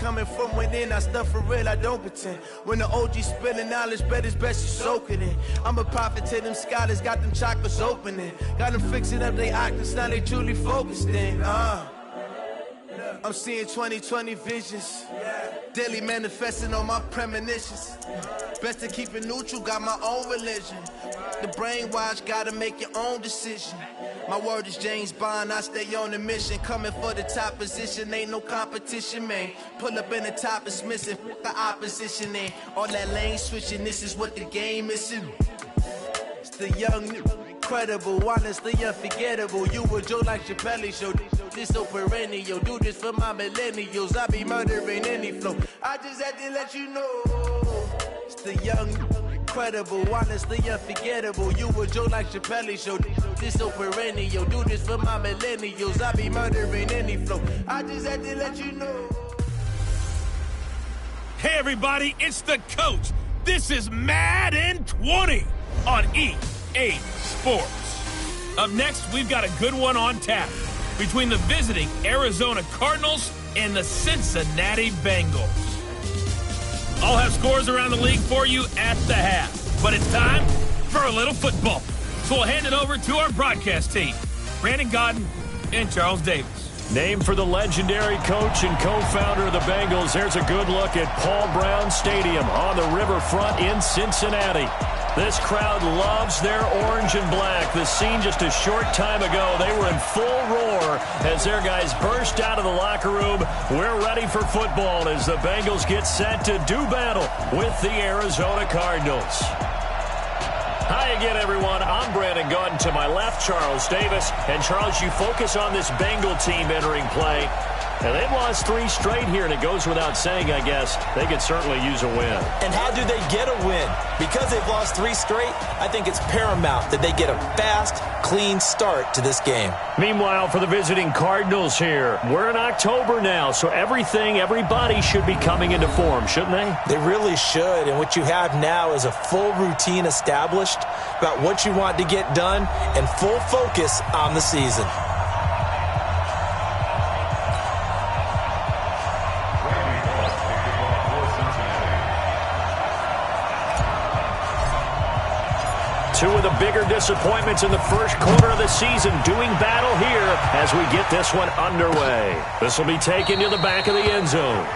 coming from within. I stuff for real, I don't pretend. When the OG spilling knowledge, bet it's best you soak it in. I'm a prophet to them scholars, got them chakras opening. Got them fixing up they octaves, now they truly focused in. I'm seeing 2020 visions. Daily manifesting on my premonitions. Best to keep it neutral, got my own religion. The brainwash, gotta make your own decision. My word is James Bond, I stay on the mission. Coming for the top position, ain't no competition, man. Pull up in the top, it's missing, the opposition ain't. All that lane switching, this is what the game is. It's the young, incredible, honestly unforgettable. You a Joe like Chappelle show. This so perennial, do this for my millennials. I be murdering any flow. I just had to let you know. It's the young, incredible, honestly unforgettable. You a Joe like Chappelle show. This so perennial, do this for my millennials. I be murdering any flow. I just had to let you know. Hey everybody, it's the coach. This is Madden 20 on EA Sports. Up next, we've got a good one on tap between the visiting Arizona Cardinals and the Cincinnati Bengals. I'll have scores around the league for you at the half, but it's time for a little football. So we'll hand it over to our broadcast team, Brandon Godden and Charles Davis. Named for the legendary coach and co-founder of the Bengals, here's a good look at Paul Brown Stadium on the riverfront in Cincinnati. This crowd loves their orange and black. The scene just a short time ago, they were in full roar as their guys burst out of the locker room. We're ready for football as the Bengals get set to do battle with the Arizona Cardinals. Hi again, everyone. I'm Brandon Godden. To my left, Charles Davis. And Charles, you focus on this Bengal team entering play. And they've lost 3 straight here, and it goes without saying, I guess, they could certainly use a win. And how do they get a win? Because they've lost 3 straight, I think it's paramount that they get a fast, clean start to this game. Meanwhile, for the visiting Cardinals here, we're in October now, so everybody should be coming into form, shouldn't they? They really should, and what you have now is a full routine established about what you want to get done and full focus on the season. Two of the bigger disappointments in the first quarter of the season doing battle here as we get this one underway. This will be taken to the back of the end zone.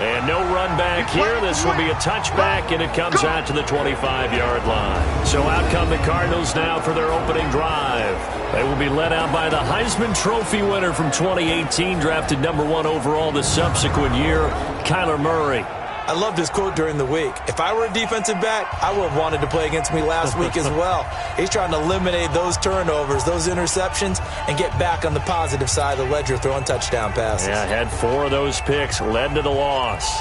And no run back here. This will be a touchback, and it comes out to the 25-yard line. So out come the Cardinals now for their opening drive. They will be led out by the Heisman Trophy winner from 2018, drafted #1 overall the subsequent year, Kyler Murray. I loved his quote during the week. If I were a defensive back, I would have wanted to play against me last week as well. He's trying to eliminate those turnovers, those interceptions, and get back on the positive side of the ledger throwing touchdown passes. Yeah, had 4 of those picks, led to the loss.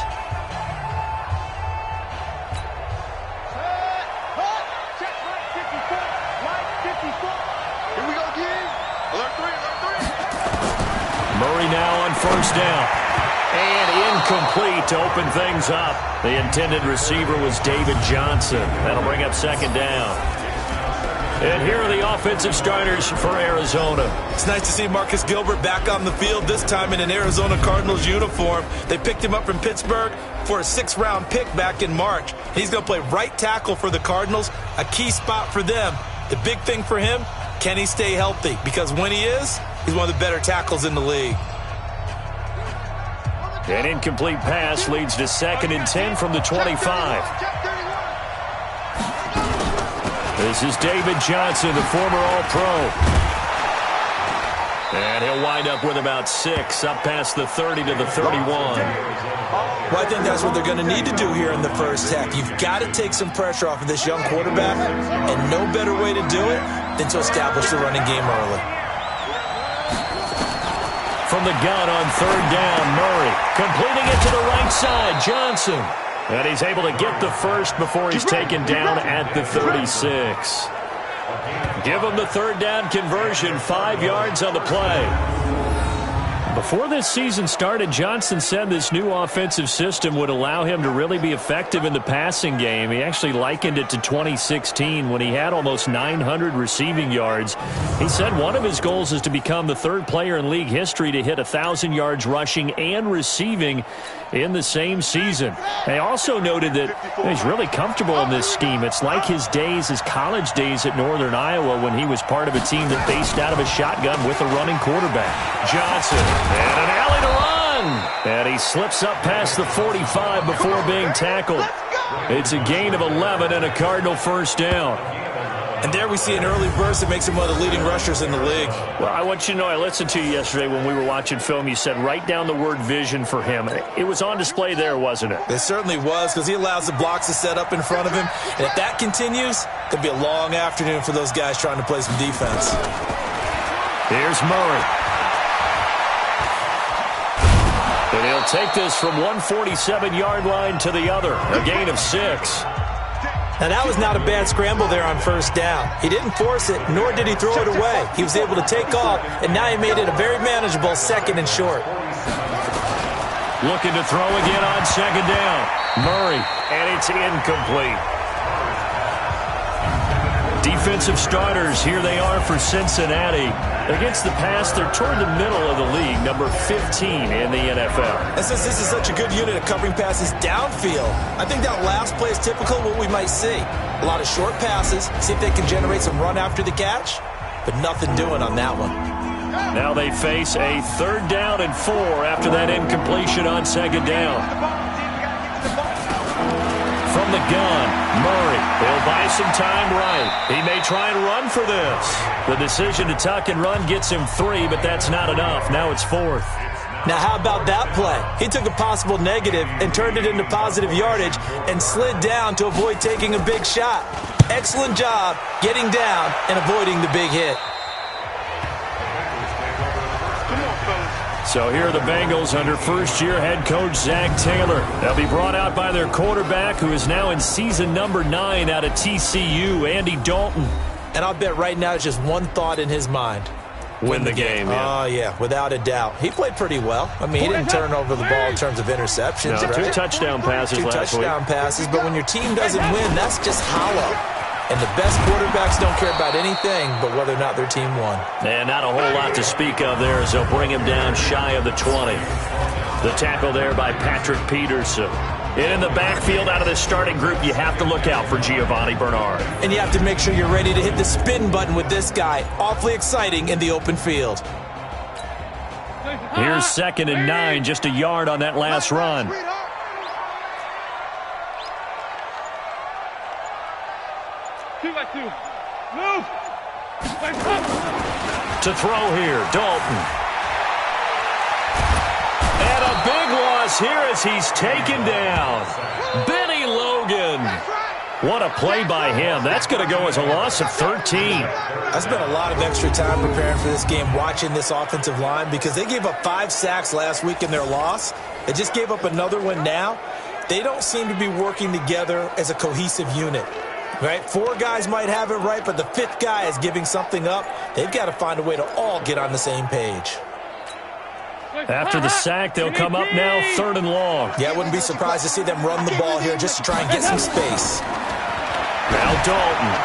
Murray now on first down. And incomplete to open things up. The intended receiver was David Johnson. That'll bring up second down. And here are the offensive starters for Arizona. It's nice to see Marcus Gilbert back on the field, this time in an Arizona Cardinals uniform. They picked him up from Pittsburgh for a 6th-round pick back in March. He's going to play right tackle for the Cardinals, a key spot for them. The big thing for him, can he stay healthy? Because when he is, he's one of the better tackles in the league. An incomplete pass leads to 2nd and 10 from the 25. This is David Johnson, the former All-Pro. And he'll wind up with about 6, up past the 30 to the 31. Well, I think that's what they're going to need to do here in the first half. You've got to take some pressure off of this young quarterback, and no better way to do it than to establish the running game early. From the gun on 3rd down, Murray completing it to the right side, Johnson. And he's able to get the first before he's taken down at the 36. Give him the 3rd down conversion, 5 yards on the play. Before this season started, Johnson said this new offensive system would allow him to really be effective in the passing game. He actually likened it to 2016 when he had almost 900 receiving yards. He said one of his goals is to become the third player in league history to hit 1,000 yards rushing and receiving in the same season. They also noted that he's really comfortable in this scheme. It's like his college days at Northern Iowa when he was part of a team that based out of a shotgun with a running quarterback. Johnson, and an alley to run. And he slips up past the 45 before being tackled. It's a gain of 11 and a Cardinal first down. And there we see an early burst that makes him one of the leading rushers in the league. Well, I want you to know, I listened to you yesterday when we were watching film. You said write down the word vision for him. It was on display there, wasn't it? It certainly was, because he allows the blocks to set up in front of him. And if that continues, it'll be a long afternoon for those guys trying to play some defense. Here's Murray. And he'll take this from 147-yard line to the other. A gain of 6. Now, that was not a bad scramble there on first down. He didn't force it, nor did he throw it away. He was able to take off, and now he made it a very manageable second and short. Looking to throw again on second down. Murray, and it's incomplete. Defensive starters, here they are for Cincinnati. Against the pass, they're toward the middle of the league, number 15 in the NFL. And since this is such a good unit of covering passes downfield, I think that last play is typical of what we might see. A lot of short passes, see if they can generate some run after the catch, but nothing doing on that one. Now they face a 3rd down and 4 after that incompletion on second down. From the gun, Murray. He'll buy some time right. He may try and run for this. The decision to tuck and run gets him 3, but that's not enough. Now it's 4th. Now how about that play? He took a possible negative and turned it into positive yardage and slid down to avoid taking a big shot. Excellent job getting down and avoiding the big hit. So here are the Bengals under first-year head coach Zach Taylor. They'll be brought out by their quarterback, who is now in season number 9 out of TCU, Andy Dalton. And I'll bet right now it's just one thought in his mind. Win the game, yeah. Oh, yeah, without a doubt. He played pretty well. I mean, he didn't turn over the ball in terms of interceptions. No, right? 2 touchdown passes last week. 2 touchdown passes, but when your team doesn't win, that's just hollow. And the best quarterbacks don't care about anything but whether or not their team won. And not a whole lot to speak of there as they'll bring him down shy of the 20. The tackle there by Patrick Peterson. And in the backfield out of this starting group, you have to look out for Giovanni Bernard. And you have to make sure you're ready to hit the spin button with this guy. Awfully exciting in the open field. Here's 2nd and 9, just a yard on that last run. To throw here, Dalton. And a big loss here as he's taken down. Benny Logan. What a play by him. That's going to go as a loss of 13. I spent a lot of extra time preparing for this game, watching this offensive line, because they gave up 5 sacks last week in their loss. They just gave up another one now. They don't seem to be working together as a cohesive unit. Right? 4 guys might have it right, but the 5th guy is giving something up. They've got to find a way to all get on the same page. After the sack, they'll come up now 3rd and long. Yeah, I wouldn't be surprised to see them run the ball here just to try and get some space. Now Dalton.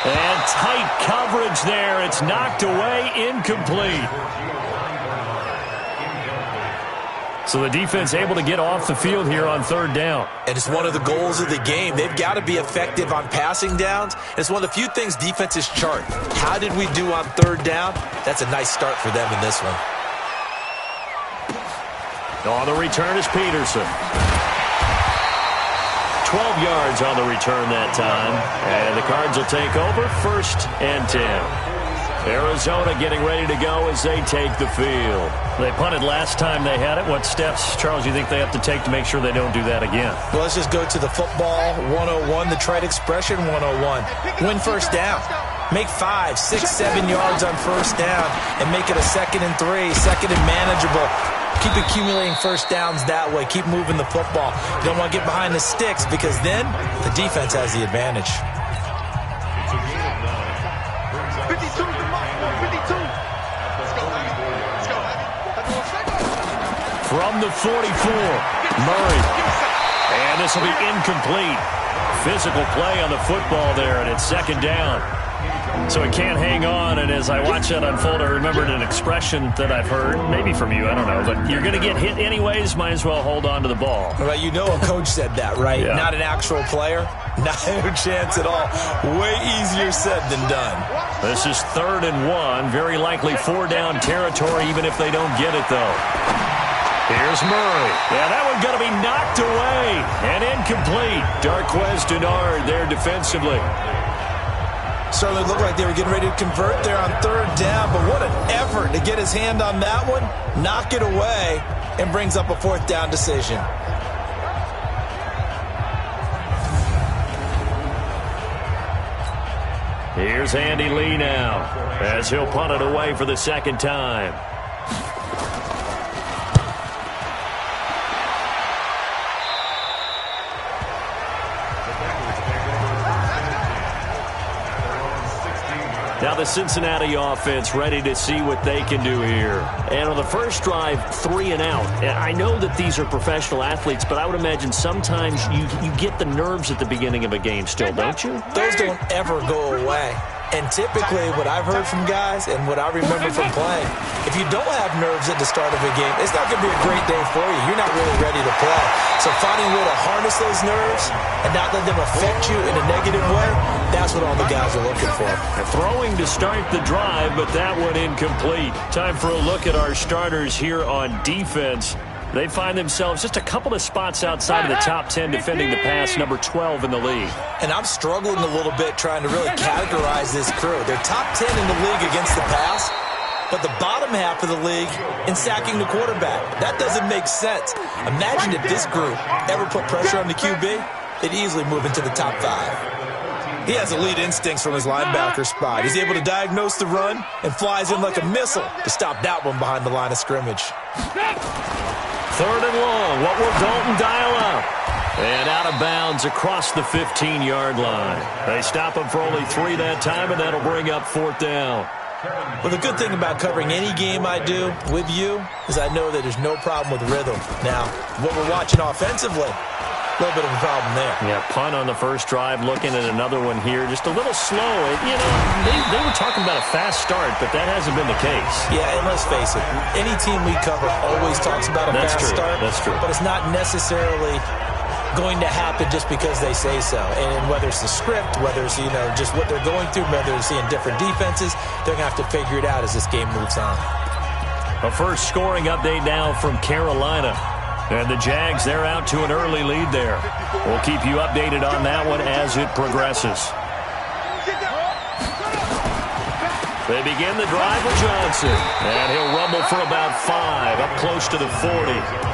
And tight coverage there. It's knocked away, incomplete. So the defense able to get off the field here on 3rd down. And it's one of the goals of the game. They've got to be effective on passing downs. It's one of the few things defenses chart. How did we do on 3rd down? That's a nice start for them in this one. On the return is Peterson. 12 yards on the return that time. And the Cards will take over 1st and 10. Arizona getting ready to go as they take the field. They punted last time they had it. What steps, Charles, do you think they have to take to make sure they don't do that again? Well, let's just go to the football 101, the trite expression 101. Win first down. Make 5, 6, 7 yards on first down and make it a 2nd and 3, 2nd and manageable. Keep accumulating first downs that way. Keep moving the football. You don't want to get behind the sticks because then the defense has the advantage. 52. Let's go. Let's go. From the 44, Murray. And this will be incomplete. Physical play on the football there, and it's second down. So it can't hang on, and as I watch that unfold, I remembered an expression that I've heard, maybe from you, I don't know, but you're going to get hit anyways, might as well hold on to the ball. Well, you know a coach said that, right? Yeah. Not an actual player. Not a chance at all. Way easier said than done. This is 3rd and 1, very likely 4-down territory, even if they don't get it, though. Here's Murray. Yeah, that one's going to be knocked away and incomplete. Darquez Denard there defensively. Certainly looked like they were getting ready to convert there on 3rd down, but what an effort to get his hand on that one, knock it away, and brings up a 4th down decision. Here's Andy Lee now as he'll punt it away for the second time. Now the Cincinnati offense ready to see what they can do here. And on the first drive, 3 and out. I know that these are professional athletes, but I would imagine sometimes you get the nerves at the beginning of a game still, don't you? Those don't ever go away. And typically what I've heard from guys and what I remember from playing, if you don't have nerves at the start of a game, it's not going to be a great day for you. You're not really ready to play. So finding a way to harness those nerves and not let them affect you in a negative way, that's what all the guys are looking for. Throwing to start the drive, but that one incomplete. Time for a look at our starters here on defense. They find themselves just a couple of spots outside of the top 10 defending the pass, number 12 in the league. And I'm struggling a little bit trying to really categorize this crew. They're top 10 in the league against the pass, but the bottom half of the league in sacking the quarterback. That doesn't make sense. Imagine if this group ever put pressure on the QB, they'd easily move into the top 5. He has elite instincts from his linebacker spot. He's able to diagnose the run and flies in like a missile to stop that one behind the line of scrimmage. 3rd and long. What will Dalton dial up? And out of bounds across the 15-yard line. They stop him for only 3 that time, and that'll bring up 4th down. Well, the good thing about covering any game I do with you is I know that there's no problem with rhythm. Now, what we're watching offensively, a little bit of a problem there. Yeah, punt on the first drive, looking at another one here. Just a little slow. You know, they were talking about a fast start, but that hasn't been the case. Yeah, and let's face it, any team we cover always talks about a fast start. That's true. But it's not necessarily going to happen just because they say so. And whether it's the script, whether it's, you know, just what they're going through, whether they're seeing different defenses, they're going to have to figure it out as this game moves on. A first scoring update now from Carolina. And the Jags, they're out to an early lead there. We'll keep you updated on that one as it progresses. They begin the drive with Johnson. And he'll rumble for about 5, up close to the 40.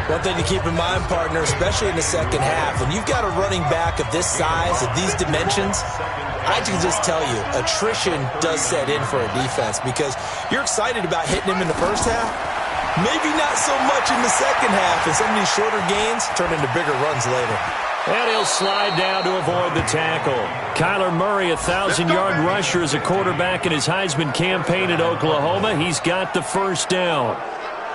One thing to keep in mind, partner, especially in the second half, when you've got a running back of this size, of these dimensions, I can just tell you, attrition does set in for a defense because you're excited about hitting him in the first half. Maybe not so much in the second half, and some of these shorter gains turn into bigger runs later. And he'll slide down to avoid the tackle. Kyler Murray, a 1,000-yard rusher as a quarterback in his Heisman campaign at Oklahoma. He's got the first down.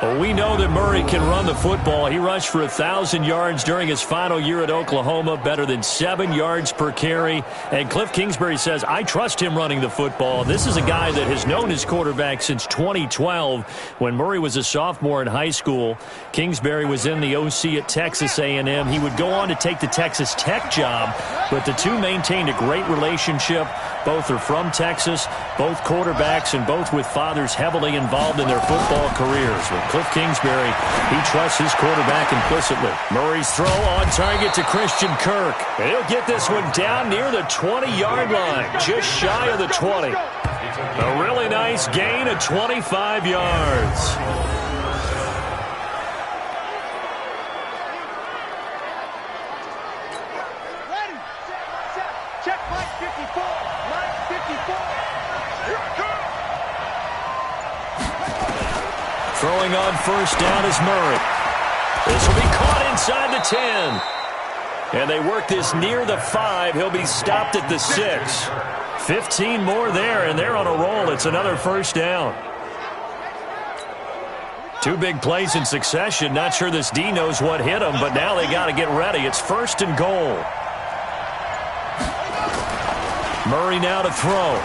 Well, we know that Murray can run the football. He rushed for 1,000 yards during his final year at Oklahoma, better than 7 yards per carry. And Cliff Kingsbury says, I trust him running the football. This is a guy that has known his quarterback since 2012 when Murray was a sophomore in high school. Kingsbury was in the OC at Texas A&M. He would go on to take the Texas Tech job, but the two maintained a great relationship. Both are from Texas, both quarterbacks, and both with fathers heavily involved in their football careers. With Cliff Kingsbury, he trusts his quarterback implicitly. Murray's throw on target to Christian Kirk. And he'll get this one down near the 20-yard line, just shy of the 20. A really nice gain of 25 yards. Throwing on first down is Murray. This will be caught inside the 10. And they work this near the 5. He'll be stopped at the 6. 15 more there, and they're on a roll. It's another first down. Two big plays in succession. Not sure this D knows what hit him, but now they got to get ready. It's 1st and goal. Murray now to throw.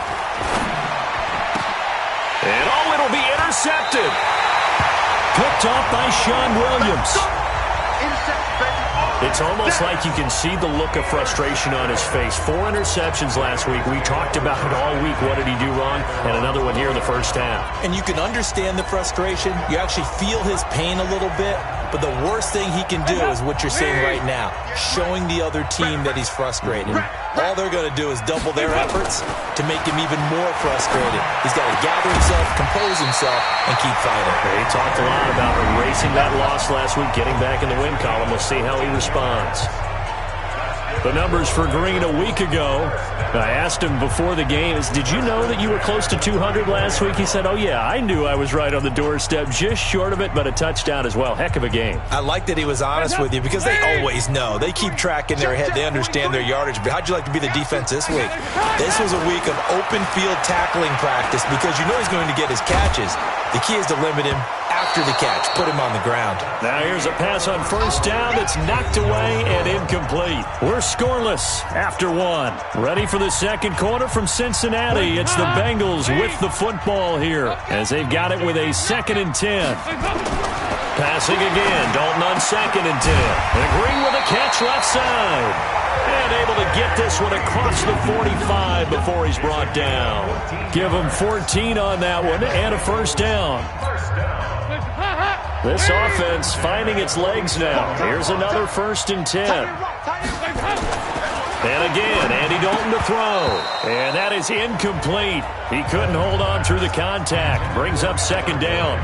And it'll be intercepted. Picked off by Sean Williams. It's almost like you can see the look of frustration on his face. 4 interceptions last week. We talked about it all week. What did he do wrong? And another one here in the first half. And you can understand the frustration. You actually feel his pain a little bit. But the worst thing he can do is what you're saying right now, showing the other team that he's frustrated. All they're going to do is double their efforts to make him even more frustrated. He's got to gather himself, compose himself, and keep fighting. He talked a lot about erasing that loss last week, getting back in the win column. We'll see how he responds. The numbers for Green a week ago. I asked him before the game, did you know that you were close to 200 last week? He said, oh, yeah, I knew I was right on the doorstep, just short of it, but a touchdown as well. Heck of a game. I like that he was honest with you because they always know. They keep track in their head. They understand their yardage. But how'd you like to be the defense this week? This was a week of open field tackling practice because you know he's going to get his catches. The key is to limit him after the catch. Put him on the ground. Now here's a pass on 1st down that's knocked away and incomplete. We're scoreless after 1. Ready for the second quarter from Cincinnati. It's the Bengals with the football here as they've got it with a 2nd and 10. Passing again. Dalton on 2nd and 10. And Green with a catch left side. And able to get this one across the 45 before he's brought down. Give him 14 on that one and a 1st down. This offense finding its legs now. Here's another 1st and 10. And again, Andy Dalton to throw. And that is incomplete. He couldn't hold on through the contact. Brings up 2nd down.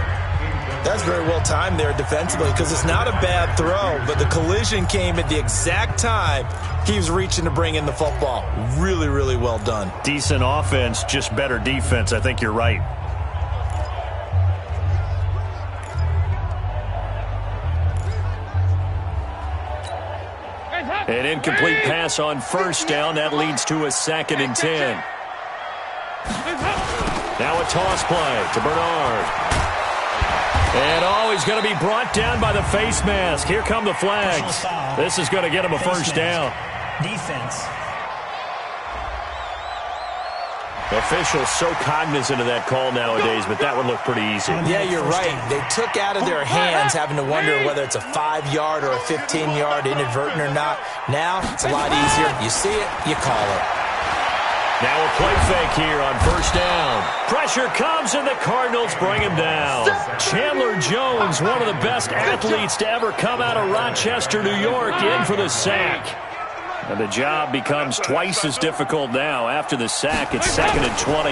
That's very well timed there defensively because it's not a bad throw, but the collision came at the exact time he was reaching to bring in the football. Really, really well done. Decent offense, just better defense. I think you're right. An incomplete pass on 1st down. That leads to a 2nd and 10. Now a toss play to Bernard. And he's going to be brought down by the face mask. Here come the flags. This is going to get him a 1st down. Defense. Officials so cognizant of that call nowadays, but that one looked pretty easy. Yeah, you're right. They took out of their hands having to wonder whether it's a 5-yard or a 15-yard inadvertent or not. Now, it's a lot easier. You see it, you call it. Now a play fake here on 1st down. Pressure comes, and the Cardinals bring him down. Chandler Jones, one of the best athletes to ever come out of Rochester, New York, in for the sack. And the job becomes twice as difficult now. After the sack, it's 2nd and 20.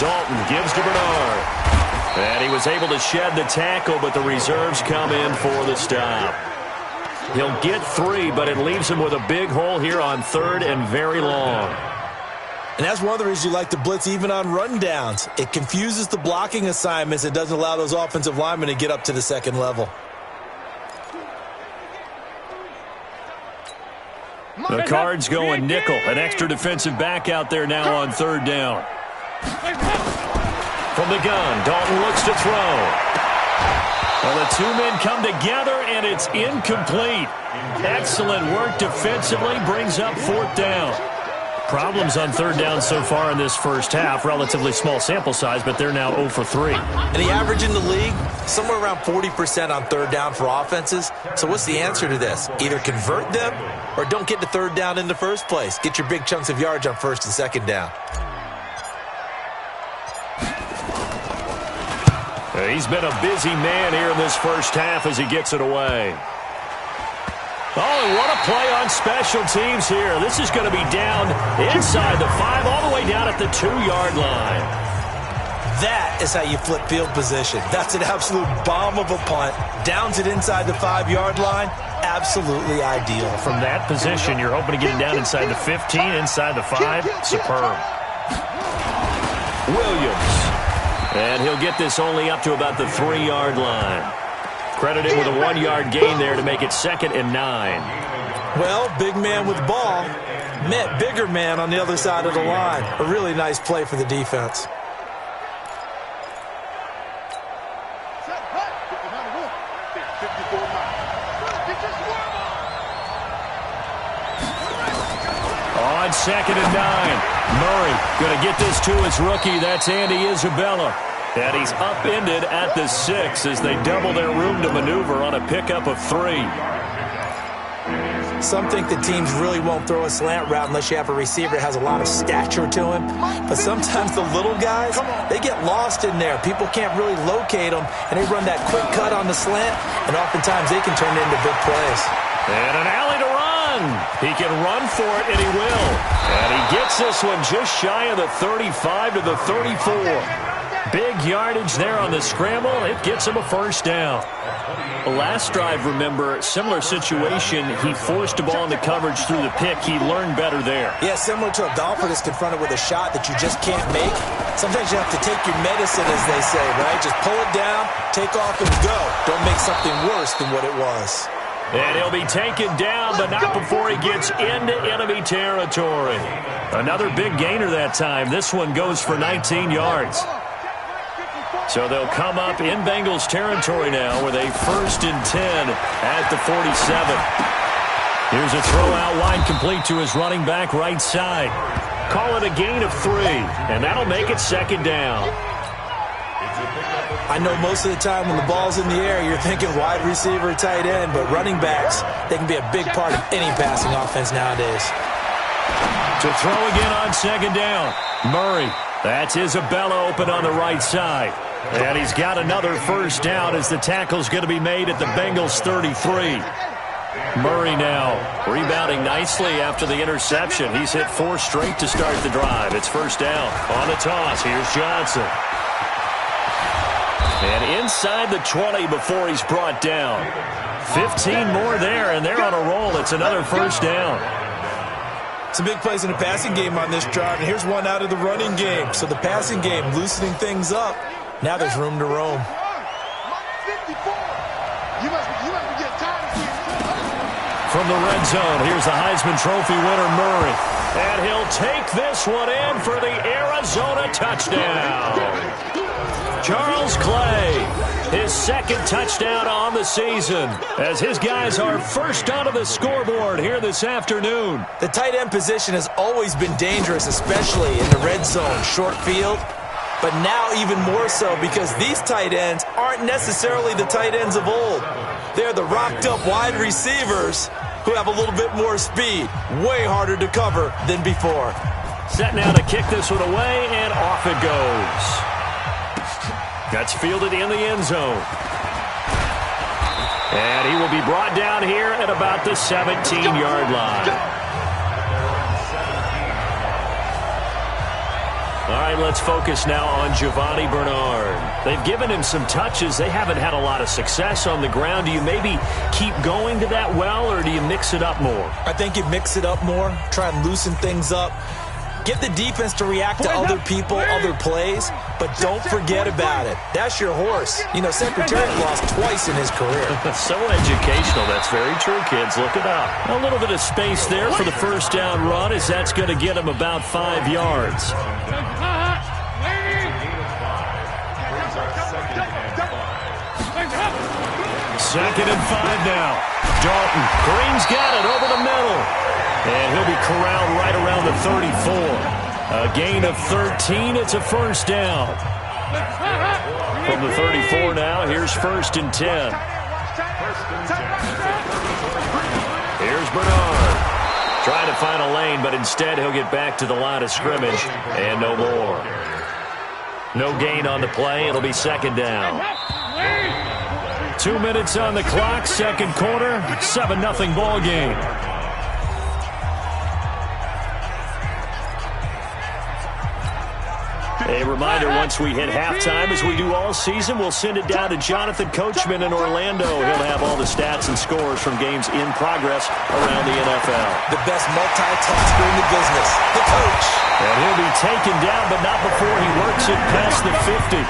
Dalton gives to Bernard. And he was able to shed the tackle, but the reserves come in for the stop. He'll get 3, but it leaves him with a big hole here on 3rd and very long. And that's one of the reasons you like to blitz even on rundowns. It confuses the blocking assignments. It doesn't allow those offensive linemen to get up to the 2nd level. The Cards going nickel. An extra defensive back out there now on 3rd down. From the gun, Dalton looks to throw. Well, the 2 men come together, and it's incomplete. Excellent work defensively. Brings up 4th down. Problems on 3rd down so far in this first half. Relatively small sample size, but they're now 0 for 3. And the average in the league, somewhere around 40% on 3rd down for offenses. So what's the answer to this? Either convert them or don't get to 3rd down in the first place. Get your big chunks of yards on 1st and 2nd down. He's been a busy man here in this first half as he gets it away. Oh, and what a play on special teams here. This is going to be down inside the 5, all the way down at the 2-yard line. That is how you flip field position. That's an absolute bomb of a punt. Downs it inside the 5-yard line. Absolutely ideal. From that position, you're hoping to get it down inside the 15, inside the 5. Superb. Williams. And he'll get this only up to about the 3-yard line. Credited with a 1-yard gain there to make it 2nd and 9. Well, big man with ball met bigger man on the other side of the line. A really nice play for the defense. on 2nd and 9. Murray going to get this to his rookie. That's Andy Isabella. And he's upended at the 6 as they double their room to maneuver on a pickup of 3. Some think the teams really won't throw a slant route unless you have a receiver that has a lot of stature to him. But sometimes the little guys, they get lost in there. People can't really locate them, and they run that quick cut on the slant, and oftentimes they can turn it into big plays. And an alley to run. He can run for it, and he will. And he gets this one just shy of the 35 to the 34. Big yardage there on the scramble. It gets him a first down. Last drive, remember, similar situation. He forced a ball into coverage through the pick. He learned better there. Yeah, similar to a golfer that's confronted with a shot that you just can't make. Sometimes you have to take your medicine, as they say, right? Just pull it down, take off, and go. Don't make something worse than what it was. And he'll be taken down, but not before he gets into enemy territory. Another big gainer that time. This one goes for 19 yards. So they'll come up in Bengals territory now with a 1st and 10 at the 47. Here's a throw out wide complete to his running back right side. Call it a gain of 3, and that'll make it 2nd down. I know most of the time when the ball's in the air, you're thinking wide receiver, tight end, but running backs, they can be a big part of any passing offense nowadays. To throw again on 2nd down. Murray. That's Isabella open on the right side. And he's got another first down as the tackle's going to be made at the Bengals 33. Murray now rebounding nicely after the interception. He's hit 4 straight to start the drive. It's first down on the toss. Here's Johnson. And inside the 20 before he's brought down. 15 more there, and they're on a roll. It's another first down. Some big plays in the passing game on this drive, and here's one out of the running game. So the passing game loosening things up. Now there's room to roam. From the red zone, here's the Heisman Trophy winner, Murray. And he'll take this one in for the Arizona touchdown. Charles Clay, his 2nd touchdown on the season, as his guys are first onto the scoreboard here this afternoon. The tight end position has always been dangerous, especially in the red zone, short field. But now even more so because these tight ends aren't necessarily the tight ends of old. They're the rocked-up wide receivers who have a little bit more speed. Way harder to cover than before. Set now to kick this one away, and off it goes. That's fielded in the end zone. And he will be brought down here at about the 17-yard line. All right, let's focus now on Giovanni Bernard. They've given him some touches. They haven't had a lot of success on the ground. Do you maybe keep going to that well, or do you mix it up more? I think you mix it up more, try and loosen things up. Get the defense to react to other people, other plays, but don't forget about it. That's your horse. You know, Secretariat lost twice in his career. So educational. That's very true, kids. Look it up. A little bit of space there for the first down run, as that's going to get him about 5 yards. 2nd and 5 now. Dalton. Green's got it over the middle. And he'll be corralled right around the 34. A gain of 13. It's a first down. From the 34 now, here's 1st and 10. Here's Bernard. Trying to find a lane, but instead he'll get back to the line of scrimmage. And no more. No gain on the play. It'll be 2nd down. 2 minutes on the clock, 2nd quarter, 7-0 ball game. A reminder, once we hit halftime, as we do all season, we'll send it down to Jonathan Coachman in Orlando. He'll have all the stats and scores from games in progress around the NFL. The best multitasker in the business, the coach. And he'll be taken down, but not before he works it past the 50.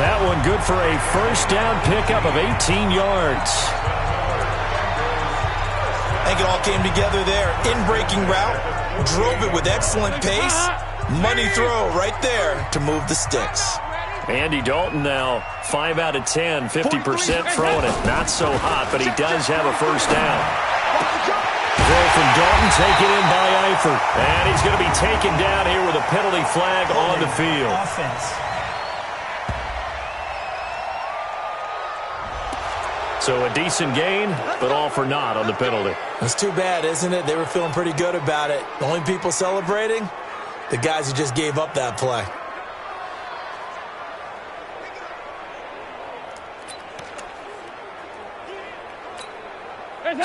That one good for a first down pickup of 18 yards. I think it all came together there. In-breaking route, drove it with excellent pace. Money throw right there to move the sticks. Andy Dalton now 5 out of 10, 50% throwing it. Not so hot, but he does have a first down. Throw from Dalton, taken in by Eifert. And he's going to be taken down here with a penalty flag on the field. Offense. So a decent gain, but all for naught on the penalty. That's too bad, isn't it? They were feeling pretty good about it. The only people celebrating, the guys who just gave up that play.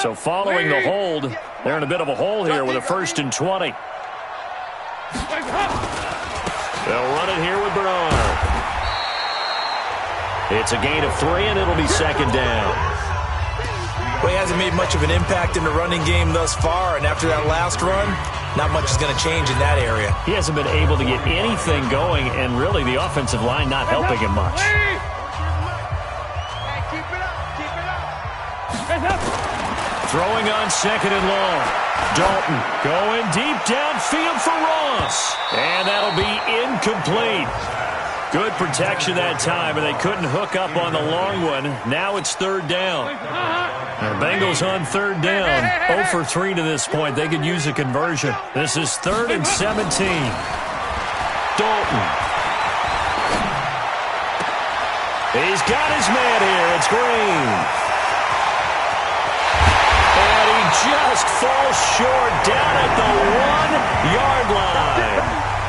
So following the hold, they're in a bit of a hole here with a 1st and 20. They'll run it here with Bernard. It's a gain of 3, and it'll be 2nd down. Well, he hasn't made much of an impact in the running game thus far, and after that last run, not much is going to change in that area. He hasn't been able to get anything going, and really the offensive line not helping him much. Throwing on 2nd and long. Dalton going deep downfield for Ross. And that'll be incomplete. Good protection that time, and they couldn't hook up on the long one. Now it's 3rd down. The Bengals on 3rd down. 0 for 3 to this point. They could use a conversion. This is 3rd and 17. Dalton. He's got his man here. It's Green. And he just falls short down at the 1-yard line.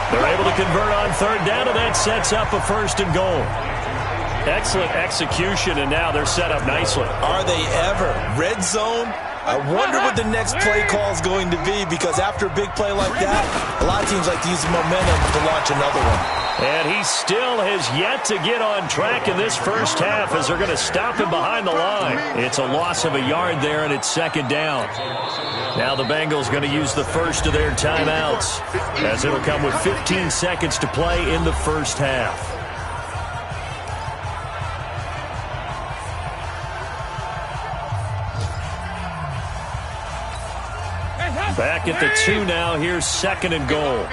They're able to convert on 3rd down, and that sets up a 1st and goal. Excellent execution, and now they're set up nicely. Are they ever? Red zone? I wonder what the next play call is going to be, because after a big play like that, a lot of teams like to use the momentum to launch another one. And he still has yet to get on track in this first half as they're going to stop him behind the line. It's a loss of a yard there, and it's 2nd down. Now the Bengals going to use the first of their timeouts, as it'll come with 15 seconds to play in the first half. Back at the 2 now. Here's 2nd and goal.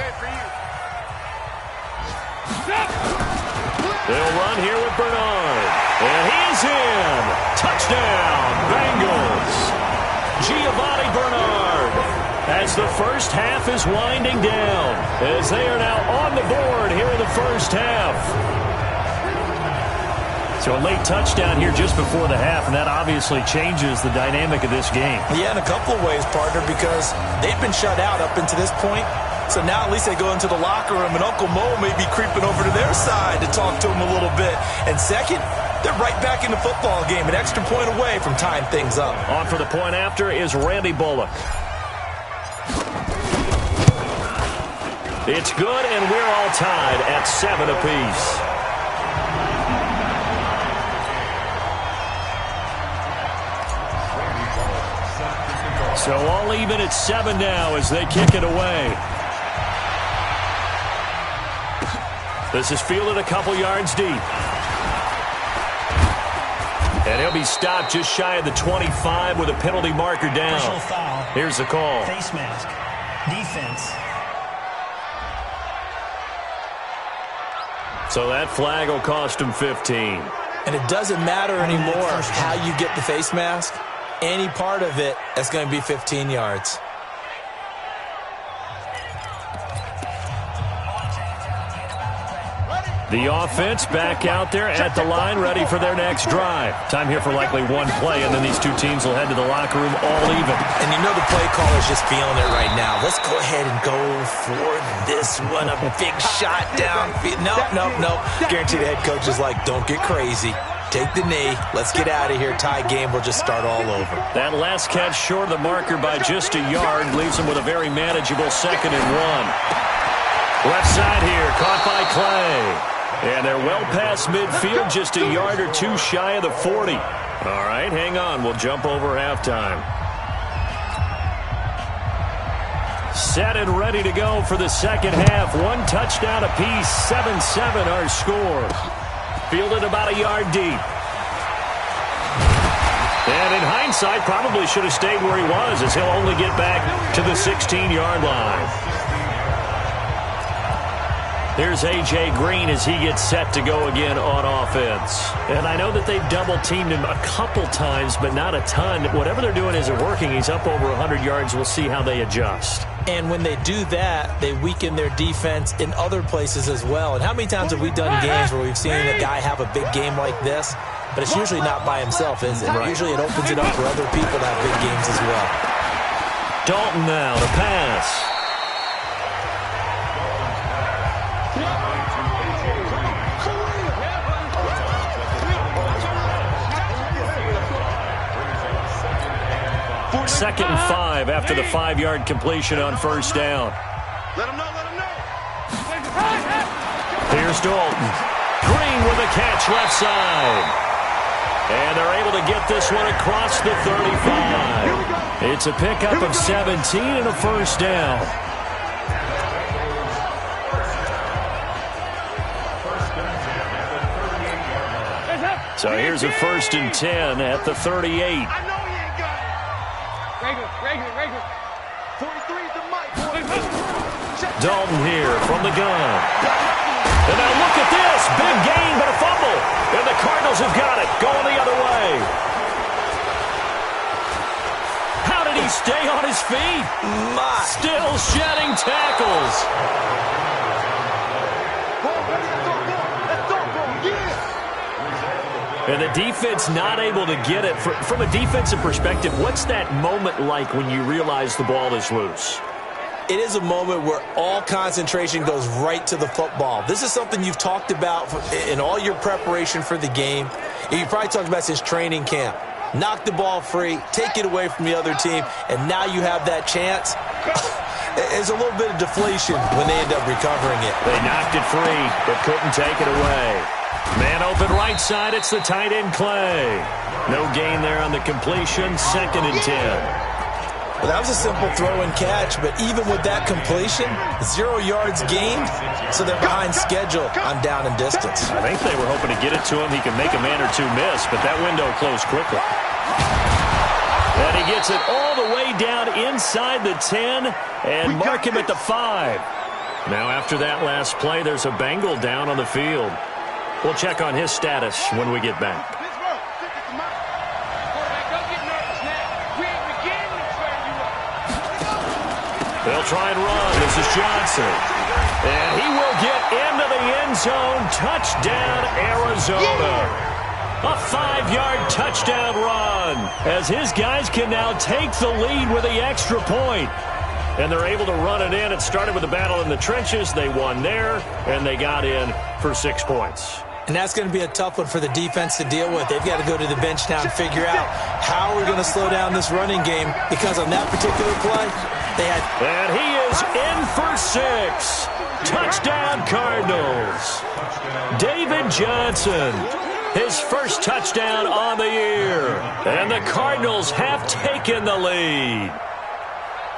They'll run here with Bernard. And he's in. Touchdown, Bengals. Giovanni Bernard. As the first half is winding down, as they are now on the board here in the first half. So a late touchdown here just before the half, and that obviously changes the dynamic of this game. Yeah, in a couple of ways, partner, because they've been shut out up until this point. So now at least they go into the locker room, and Uncle Mo may be creeping over to their side to talk to him a little bit. And second, they're right back in the football game, an extra point away from tying things up. On for the point after is Randy Bullock. It's good, and we're all tied at 7 apiece. So all even at 7 now as they kick it away. This is fielded a couple yards deep. And he'll be stopped just shy of the 25 with a penalty marker down. Personal foul. Here's the call. Face mask. Defense. So that flag will cost him 15. And it doesn't matter anymore how you get the face mask. Any part of it, that's going to be 15 yards. The offense back out there at the line, ready for their next drive. Time here for likely one play, and then these two teams will head to the locker room all even. And you know the play caller's just feeling it right now. Let's go ahead and go for this one. A big shot downfield. Nope. Guarantee the head coach is like, don't get crazy. Take the knee. Let's get out of here. Tie game will just start all over. That last catch short of the marker by just a yard leaves them with a very manageable 2nd and 1. Left side here, caught by Clay. And they're well past midfield, just a yard or two shy of the 40. All right, hang on. We'll jump over halftime. Set and ready to go for the second half. One touchdown apiece, 7-7 our score. Fielded about a yard deep. And in hindsight, probably should have stayed where he was, as he'll only get back to the 16-yard line. Here's A.J. Green as he gets set to go again on offense. And I know that they've double-teamed him a couple times, but not a ton. Whatever they're doing isn't working. He's up over 100 yards. We'll see how they adjust. And when they do that, they weaken their defense in other places as well. And how many times have we done games where we've seen a guy have a big game like this? But it's usually not by himself, is it? Right. Usually it opens it up for other people to have big games as well. Dalton now to pass. Second and 5 after the 5-yard completion on first down. Let him know. Here's Dalton. Green with a catch left side. And they're able to get this one across the 35. It's a pickup of 17 and a first down. So here's a 1st and 10 at the 38. Dalton here from the gun. And now look at this. Big gain, but a fumble. And the Cardinals have got it. Going the other way. How did he stay on his feet? Still shedding tackles. And the defense not able to get it. From a defensive perspective, what's that moment like when you realize the ball is loose? It is a moment where all concentration goes right to the football. This is something you've talked about in all your preparation for the game. You probably talked about since training camp. Knock the ball free, take it away from the other team, and now you have that chance. There's a little bit of deflation when they end up recovering it. They knocked it free, but couldn't take it away. Man open right side, it's the tight end Clay. No gain there on the completion, 2nd and 10. Well, that was a simple throw and catch, but even with that completion, 0 yards gained, so they're behind schedule on down and distance. I think they were hoping to get it to him. He could make a man or two miss, but that window closed quickly. And he gets it all the way down inside the 10 and mark him at the 5. Now after that last play, there's a Bengal down on the field. We'll check on his status when we get back. They'll try and run. This is Johnson. And he will get into the end zone. Touchdown, Arizona. A 5-yard touchdown run as his guys can now take the lead with the extra point. And they're able to run it in. It started with a battle in the trenches. They won there, and they got in for 6 points. And that's going to be a tough one for the defense to deal with. They've got to go to the bench now and figure out how we're going to slow down this running game, because on that particular play, they had... And he is in for 6. Touchdown, Cardinals. David Johnson, his first touchdown on the year. And the Cardinals have taken the lead.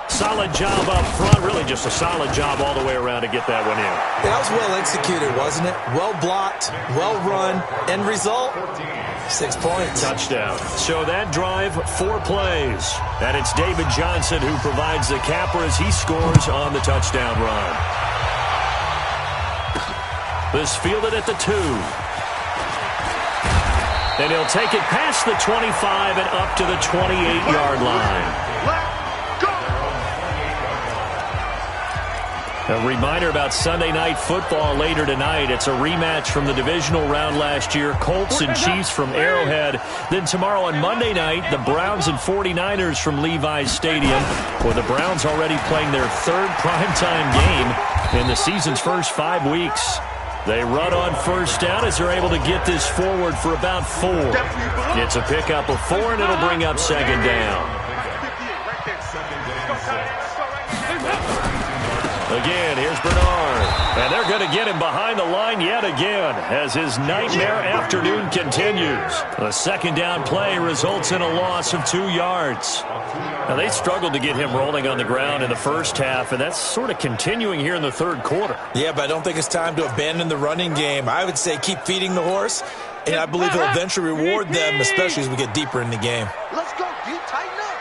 Solid job up front, really just a solid job all the way around to get that one in. That was well executed, wasn't it? Well blocked, well run, end result, 6 points. Touchdown. So that drive, 4 plays. And it's David Johnson who provides the capper as he scores on the touchdown run. This fielded at the 2. And he'll take it past the 25 and up to the 28-yard line. A reminder about Sunday Night Football later tonight. It's a rematch from the divisional round last year. Colts and Chiefs from Arrowhead. Then tomorrow on Monday night, the Browns and 49ers from Levi's Stadium, with the Browns already playing their 3rd primetime game in the season's first 5 weeks. They run on first down as they're able to get this forward for about 4. It's a pickup of 4, and it'll bring up 2nd down. Again, here's Bernard. And they're going to get him behind the line yet again as his nightmare afternoon continues. A 2nd down play results in a loss of 2 yards. Now, they struggled to get him rolling on the ground in the first half, and that's sort of continuing here in the 3rd quarter. Yeah, but I don't think it's time to abandon the running game. I would say keep feeding the horse, and I believe he'll eventually reward them, especially as we get deeper in the game. Let's go, D. Tighten up.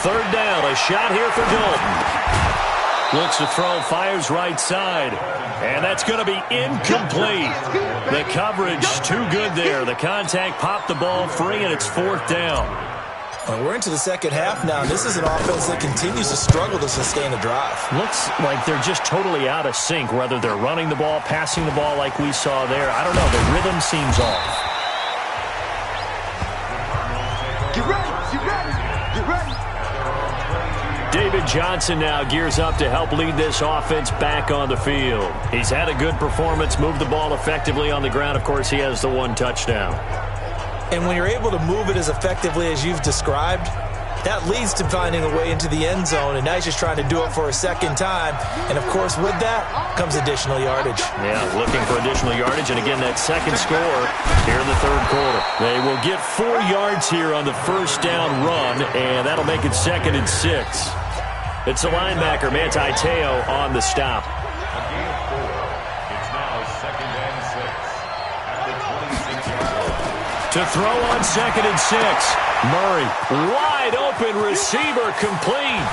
3rd down, a shot here for Dalton. Looks to throw, fires right side. And that's going to be incomplete. The coverage too good there. The contact popped the ball free, and it's 4th down. Well, we're into the second half now. This is an offense that continues to struggle to sustain a drive. Looks like they're just totally out of sync, whether they're running the ball, passing the ball like we saw there. I don't know. The rhythm seems off. Get ready, get ready, get ready. David Johnson now gears up to help lead this offense back on the field. He's had a good performance, moved the ball effectively on the ground. Of course, he has the 1 touchdown. And when you're able to move it as effectively as you've described, that leads to finding a way into the end zone, and now he's just trying to do it for a second time. And, of course, with that comes additional yardage. Yeah, looking for additional yardage, and again, that second score here in the 3rd quarter. They will get 4 yards here on the first down run, and that'll make it 2nd and 6. It's the linebacker, Manti Te'o, on the stop. To throw on 2nd and 6. Murray, wide open receiver, complete.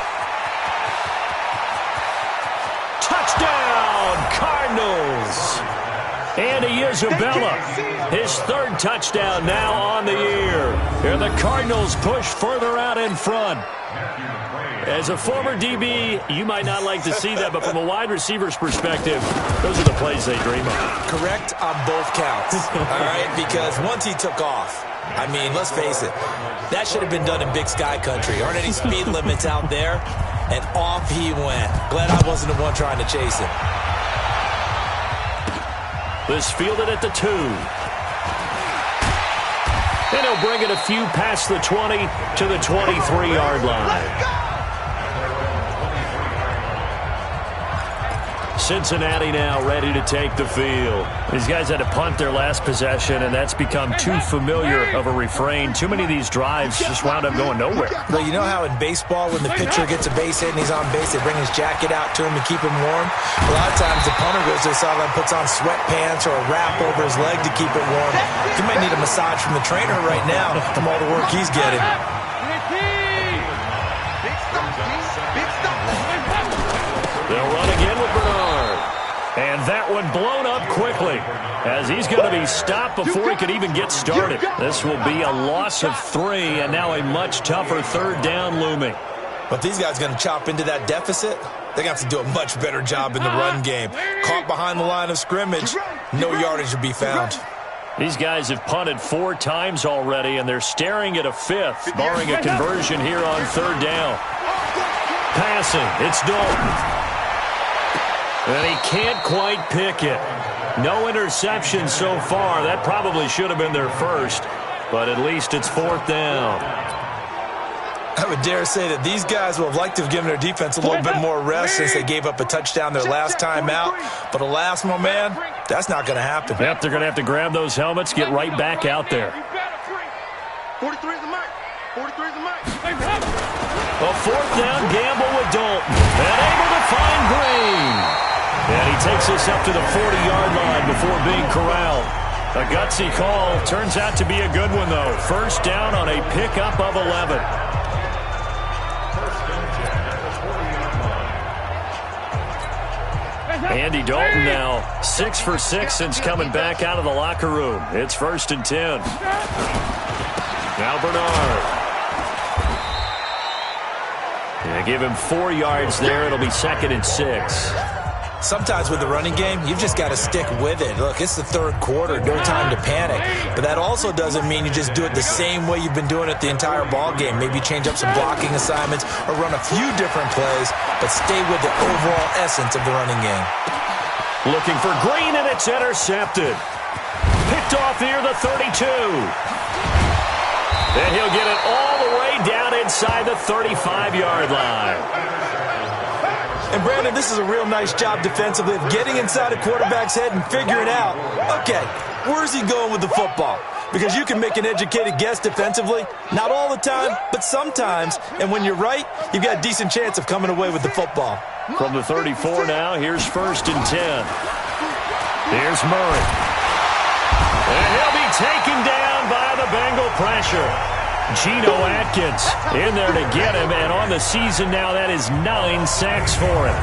Touchdown, Cardinals. Andy Isabella, his 3rd touchdown now on the year. And the Cardinals push further out in front. As a former DB, you might not like to see that, but from a wide receiver's perspective, those are the plays they dream of. Correct on both counts, all right? Because once he took off, I mean, let's face it, that should have been done in Big Sky country. Aren't any speed limits out there? And off he went. Glad I wasn't the one trying to chase him. This fielded at the 2. And he'll bring it a few past the 20 to the 23-yard line. Cincinnati now ready to take the field. These guys had to punt their last possession, and that's become too familiar of a refrain. Too many of these drives just wound up going nowhere. Well, you know how in baseball, when the pitcher gets a base hit and he's on base, they bring his jacket out to him to keep him warm? A lot of times the punter goes to the sideline, puts on sweatpants or a wrap over his leg to keep it warm. He might need a massage from the trainer right now from all the work he's getting. They'll run again with Bernard. And that one blown up quickly as he's going to be stopped before he could even get started. This will be a loss of 3, and now a much tougher 3rd down looming. But these guys going to chop into that deficit, they're going to have to do a much better job in the run game. Caught behind the line of scrimmage, no yardage to be found. These guys have punted 4 times already, and they're staring at a 5th, barring a conversion here on 3rd down. Passing, it's Dalton. And he can't quite pick it. No interception so far. That probably should have been their first, but at least it's 4th down. I would dare say that these guys will have liked to have given their defense a little bit more rest since they gave up a touchdown their last time out. But alas, my man, that's not going to happen. Yep, they're going to have to grab those helmets, get right back out there. 43 is the mark. 43 is the mark. A 4th down gamble with Dalton. And able to find Green. And he takes us up to the 40-yard line before being corralled. A gutsy call. Turns out to be a good one, though. 1st down on a pickup of 11. Andy Dalton now 6 for 6 since coming back out of the locker room. It's 1st and 10. Now Bernard. Yeah, give him 4 yards there. It'll be 2nd and 6. Sometimes with the running game, you've just got to stick with it. Look, it's the 3rd quarter, no time to panic. But that also doesn't mean you just do it the same way you've been doing it the entire ball game. Maybe change up some blocking assignments or run a few different plays, but stay with the overall essence of the running game. Looking for Green, and it's intercepted. Picked off near the 32. And he'll get it all the way down inside the 35-yard line. And, Brandon, this is a real nice job defensively of getting inside a quarterback's head and figuring out, okay, where's he going with the football? Because you can make an educated guess defensively. Not all the time, but sometimes. And when you're right, you've got a decent chance of coming away with the football. From the 34 now, here's 1st and 10. Here's Murray. And he'll be taken down by the Bengal pressure. Geno Atkins in there to get him, and on the season now, that is 9 sacks for him.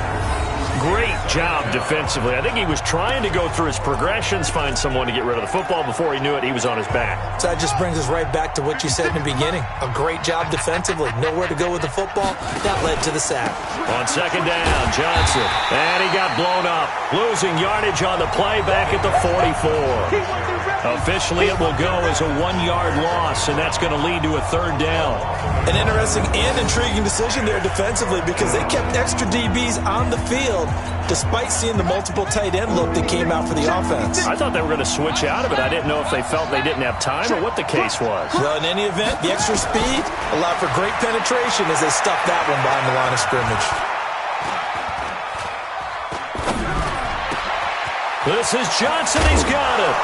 Great job defensively. I think he was trying to go through his progressions, find someone to get rid of the football. Before he knew it, he was on his back. So that just brings us right back to what you said in the beginning. A great job defensively. Nowhere to go with the football. That led to the sack. On second down, Johnson. And he got blown up. Losing yardage on the play back at the 44. Officially, it will go as a 1-yard loss, and that's going to lead to a third down. An interesting and intriguing decision there defensively because they kept extra DBs on the field despite seeing the multiple tight end look that came out for the offense. I thought they were going to switch out of it. I didn't know if they felt they didn't have time or what the case was. Well, in any event, the extra speed allowed for great penetration as they stuffed that one behind the line of scrimmage. This is Johnson. He's got it.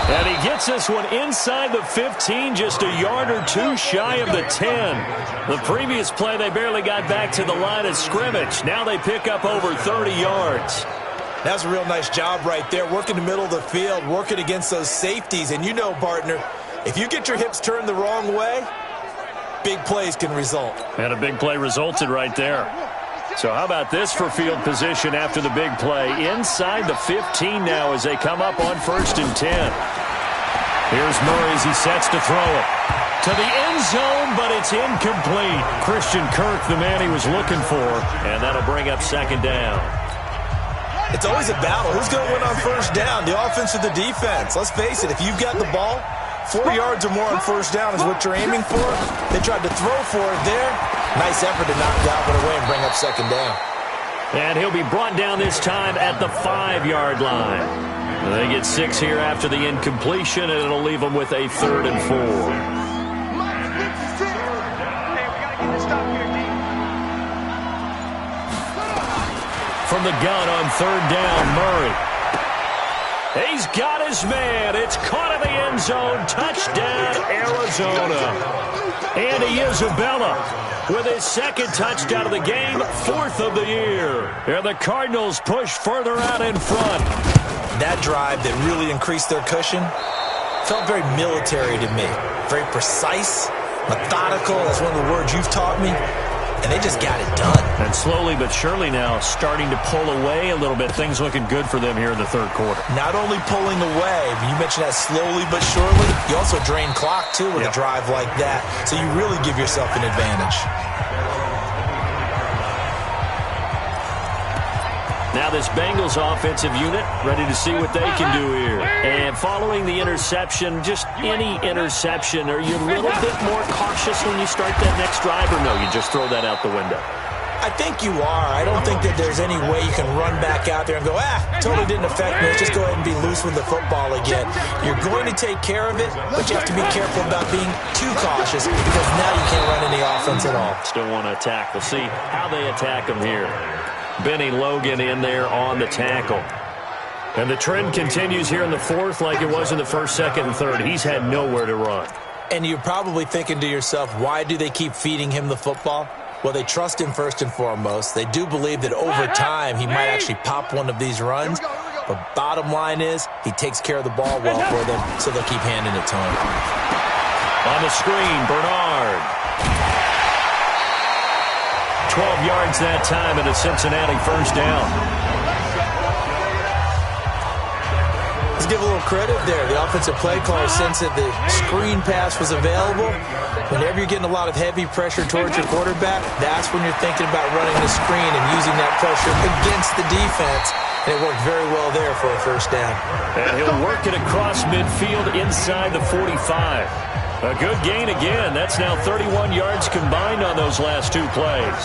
And he gets this one inside the 15, just a yard or two shy of the 10. The previous play, they barely got back to the line of scrimmage. Now they pick up over 30 yards. That's a real nice job right there, working the middle of the field, working against those safeties. And you know, partner, if you get your hips turned the wrong way, big plays can result. And a big play resulted right there. So how about this for field position after the big play? Inside the 15 now as they come up on 1st and 10. Here's Murray as he sets to throw it. To the end zone, but it's incomplete. Christian Kirk, the man he was looking for, and that'll bring up 2nd down. It's always a battle. Who's going to win on 1st down, the offense or the defense? Let's face it, if you've got the ball, 4 yards or more on 1st down is what you're aiming for. They tried to throw for it there. Nice effort to knock Galvin away and bring up 2nd down. And he'll be brought down this time at the 5-yard line. They get 6 here after the incompletion, and it'll leave them with a 3rd and 4. From the gun on 3rd down, Murray. He's got his man. It's caught in the end zone. Touchdown, Arizona. Andy Isabella with his 2nd touchdown of the game, 4th of the year. And the Cardinals push further out in front. That drive that really increased their cushion felt very military to me. Very precise, methodical. That's one of the words you've taught me. And they just got it done. And slowly but surely now starting to pull away a little bit. Things looking good for them here in the 3rd quarter. Not only pulling away, but you mentioned that slowly but surely. You also drain clock, too, with a drive like that. So you really give yourself an advantage. Now this Bengals offensive unit ready to see what they can do here. And following the interception, just any interception, are you a little bit more cautious when you start that next drive, or no, you just throw that out the window? I think you are. I don't think that there's any way you can run back out there and go, totally didn't affect me. Let's just go ahead and be loose with the football again. You're going to take care of it, but you have to be careful about being too cautious because now you can't run any offense at all. Still want to attack. We'll see how they attack them here. Benny Logan in there on the tackle. And the trend continues here in the 4th like it was in the 1st, 2nd, and 3rd. He's had nowhere to run. And you're probably thinking to yourself, why do they keep feeding him the football? Well, they trust him first and foremost. They do believe that over time he might actually pop one of these runs. But bottom line is he takes care of the ball well for them, so they'll keep handing it to him. On the screen, Bernard. 12 yards that time and a Cincinnati 1st down. Let's give a little credit there. The offensive play caller sensed that the screen pass was available. Whenever you're getting a lot of heavy pressure towards your quarterback, that's when you're thinking about running the screen and using that pressure against the defense. And it worked very well there for a 1st down. And he'll work it across midfield inside the 45. A good gain again. That's now 31 yards combined on those last 2 plays.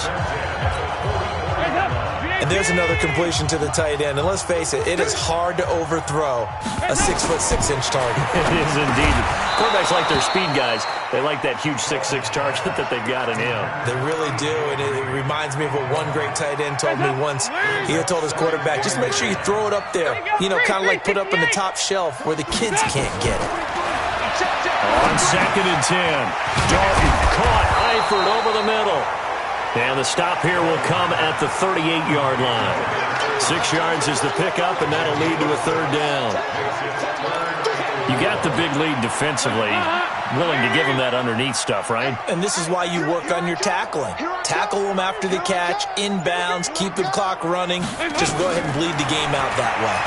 And there's another completion to the tight end. And let's face it, it is hard to overthrow a 6'6" target. It is indeed. Quarterbacks like their speed guys. They like that huge 6'6" target that they've got in him. They really do. And it reminds me of what one great tight end told me once. He had told his quarterback, just make sure you throw it up there. You know, kind of like put up on the top shelf where the kids can't get it. On 2nd and 10, Dalton caught Eifert over the middle. And the stop here will come at the 38-yard line. 6 yards is the pickup, and that'll lead to a third down. You got the big lead defensively. Willing to give them that underneath stuff, right? And this is why you work on your tackling. Tackle them after the catch, inbounds, keep the clock running. Just go ahead and bleed the game out that way.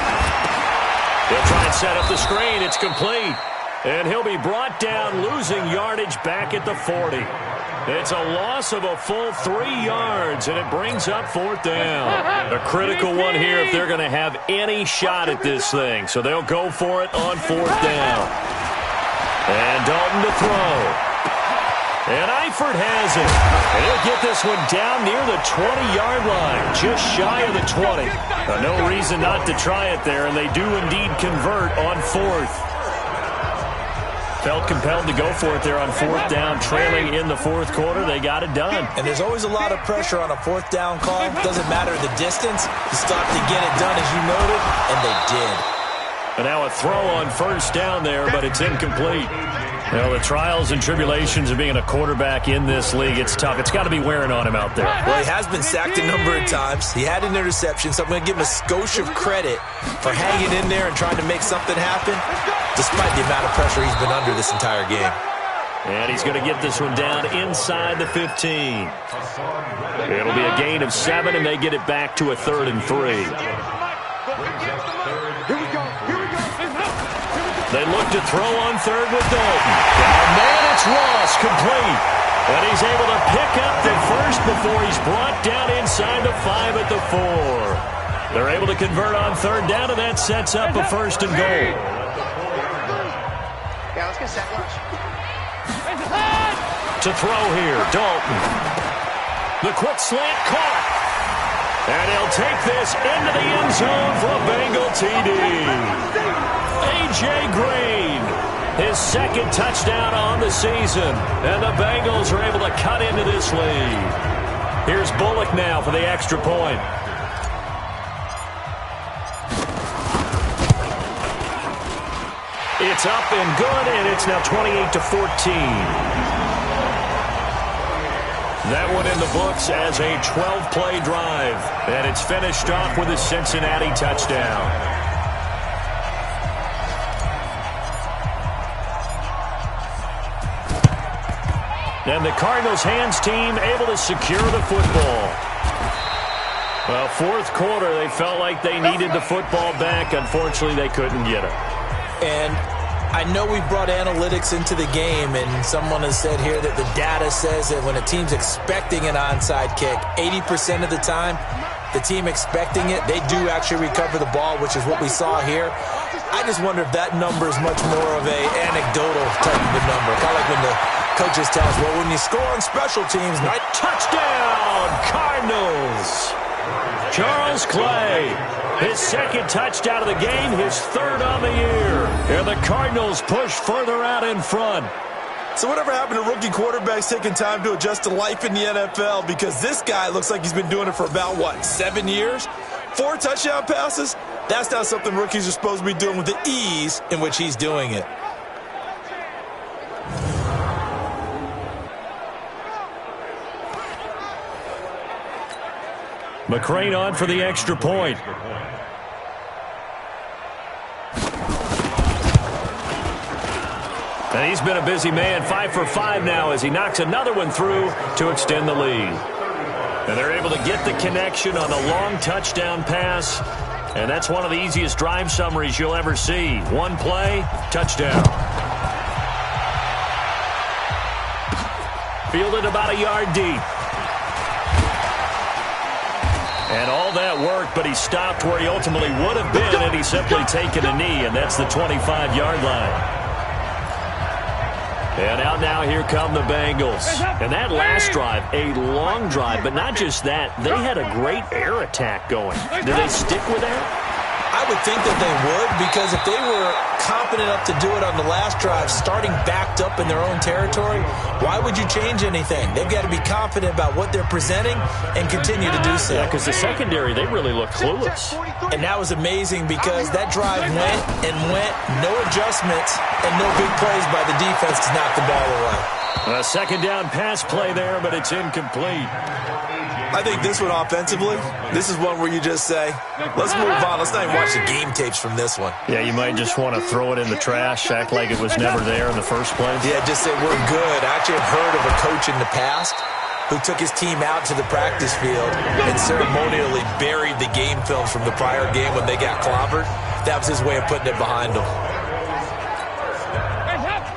They'll try and set up the screen. It's complete. And he'll be brought down, losing yardage back at the 40. It's a loss of a full 3 yards, and it brings up fourth down. A critical one here if they're going to have any shot at this thing. So they'll go for it on fourth down. And Dalton to throw. And Eifert has it. And he'll get this one down near the 20-yard line, just shy of the 20. No reason not to try it there, and they do indeed convert on fourth. Felt compelled to go for it there on fourth down, trailing in the fourth quarter. They got it done. And there's always a lot of pressure on a fourth down call. Doesn't matter the distance. You stop to get it done, as you noted, and they did. And now a throw on first down there, but it's incomplete. Well, the trials and tribulations of being a quarterback in this league, it's tough. It's got to be wearing on him out there. Well, he has been sacked a number of times. He had an interception, so I'm going to give him a skosh of credit for hanging in there and trying to make something happen, despite the amount of pressure he's been under this entire game. And he's going to get this one down inside the 15. It'll be a gain of 7, and they get it back to a 3rd and 3. They look to throw on third with Dalton. And man, it's Ross, complete. And he's able to pick up the first before he's brought down inside the 5 at the 4. They're able to convert on third down, and that sets up a 1st and goal. Yeah, let's get set. To throw here, Dalton. The quick slant caught. And he'll take this into the end zone for a Bengal TD. A.J. Green, his 2nd touchdown on the season. And the Bengals are able to cut into this lead. Here's Bullock now for the extra point. It's up and good, and it's now 28-14. That one in the books as a 12-play drive. And it's finished off with a Cincinnati touchdown. And the Cardinals' hands team able to secure the football. Well, fourth quarter, they felt like they needed the football back. Unfortunately, they couldn't get it. And I know we brought analytics into the game, and someone has said here that the data says that when a team's expecting an onside kick, 80% of the time, the team expecting it, they do actually recover the ball, which is what we saw here. I just wonder if that number is much more of a anecdotal type of a number. Kind of like when the coaches tell us, well, when you score on special teams, touchdown, Cardinals! Charles Clay, his 2nd touchdown of the game, his 3rd on the year. And the Cardinals push further out in front. So whatever happened to rookie quarterbacks taking time to adjust to life in the NFL? Because this guy looks like he's been doing it for about, 7 years? 4 touchdown passes? That's not something rookies are supposed to be doing with the ease in which he's doing it. McCrane on for the extra point. And he's been a busy man, 5 for 5 now as he knocks another one through to extend the lead. And they're able to get the connection on a long touchdown pass. And that's one of the easiest drive summaries you'll ever see. One play, touchdown. Fielded about a yard deep. And all that worked, but he stopped where he ultimately would have been, and he's simply taken a knee, and that's the 25-yard line. And out now, here come the Bengals. And that last drive, a long drive, but not just that. They had a great air attack going. Do they stick with that? I would think that they would, because if they were confident enough to do it on the last drive, starting backed up in their own territory, why would you change anything? They've got to be confident about what they're presenting and continue to do so. Yeah, because the secondary, they really look clueless. And that was amazing because that drive went and went, no adjustments, and no big plays by the defense to knock the ball away. A second down pass play there, but it's incomplete. I think this one offensively, this is one where you just say, let's move on. Let's not even watch the game tapes from this one. Yeah, you might just want to throw it in the trash, act like it was never there in the first place. Yeah, just say we're good. I actually have heard of a coach in the past who took his team out to the practice field and ceremonially buried the game films from the prior game when they got clobbered. That was his way of putting it behind them.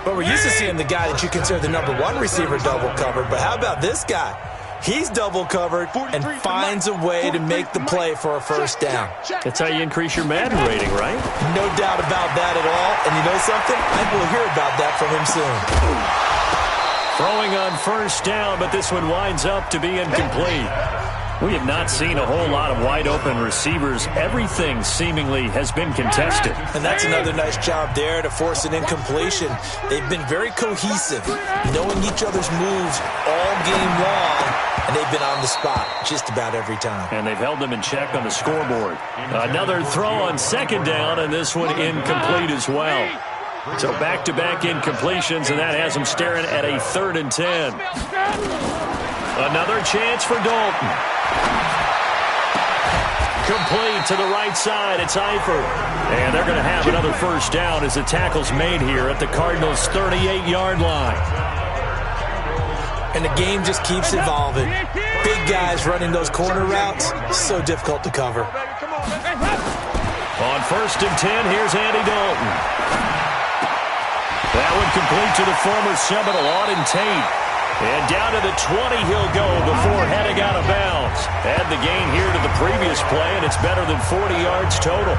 But we're used to seeing the guy that you consider the #1 receiver double covered. But how about this guy? He's double covered and finds a way to make the play for a first down. That's how you increase your Madden rating, right? No doubt about that at all. And you know something? I think we'll hear about that from him soon. Throwing on first down, but this one winds up to be incomplete. We have not seen a whole lot of wide-open receivers. Everything seemingly has been contested. And that's another nice job there to force an incompletion. They've been very cohesive, knowing each other's moves all game long, and they've been on the spot just about every time. And they've held them in check on the scoreboard. Another throw on second down, and this one incomplete as well. So back-to-back incompletions, and that has them staring at a 3rd and 10. Another chance for Dalton. Complete to the right side. It's Eifert. And they're going to have another first down as the tackle's made here at the Cardinals' 38-yard line. And the game just keeps evolving. Big guys running those corner routes, so difficult to cover. On 1st and 10, here's Andy Dalton. That one complete to the former Seminole, Auden Tate. And down to the 20 he'll go before heading out of bounds. Add the gain here to the previous play, and it's better than 40 yards total.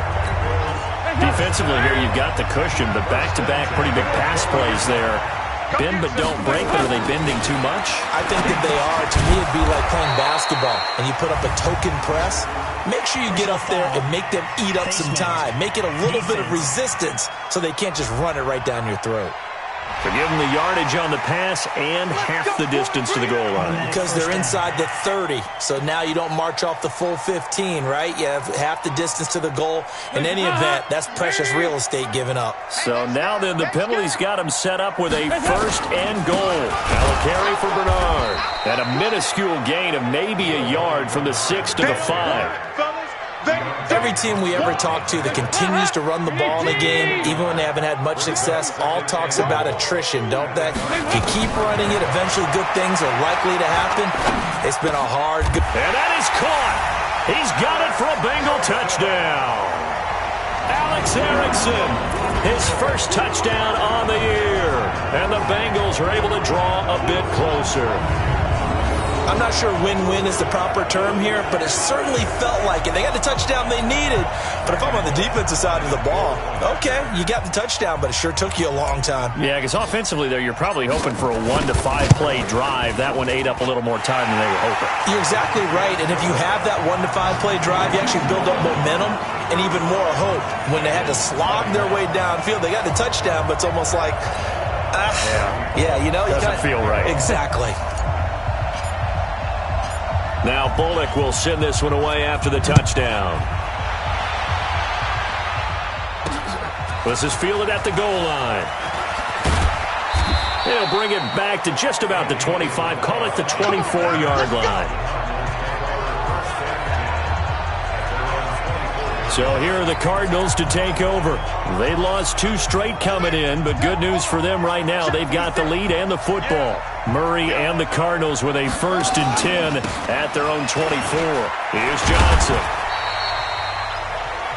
Defensively here, you've got the cushion, but back-to-back pretty big pass plays there. Bend but don't break, but are they bending too much? I think that they are. To me, it'd be like playing basketball, and you put up a token press. Make sure you get up there and make them eat up some time. Make it a little bit of resistance so they can't just run it right down your throat. So give them the yardage on the pass and half the distance to the goal line. Because they're inside the 30, so now you don't march off the full 15, right? You have half the distance to the goal. In any event, that's precious real estate given up. So now then, the penalty's got him set up with a 1st and goal. Now a carry for Bernard. And a minuscule gain of maybe a yard from the 6 to the 5. Every team we ever talk to that continues to run the ball in a game, even when they haven't had much success, all talks about attrition, don't they? If you keep running it, eventually good things are likely to happen. It's been a hard... And that is caught. He's got it for a Bengal touchdown. Alex Erickson, his first touchdown on the year. And the Bengals are able to draw a bit closer. I'm not sure win-win is the proper term here, but it certainly felt like it. They got the touchdown they needed, but if I'm on the defensive side of the ball, okay, you got the touchdown, but it sure took you a long time. Yeah, because offensively there, you're probably hoping for a 1 to 5 play drive. That one ate up a little more time than they were hoping. You're exactly right, and if you have that 1 to 5 play drive, you actually build up momentum and even more hope. When they had to slog their way downfield, they got the touchdown, but it's almost like, yeah, you know. Doesn't feel right. Exactly. Now Bullock will send this one away after the touchdown. This is fielded at the goal line. He'll bring it back to just about the 25, call it the 24-yard line. So here are the Cardinals to take over. They lost 2 straight coming in, but good news for them right now. They've got the lead and the football. Murray and the Cardinals with a 1st and 10 at their own 24. Here's Johnson.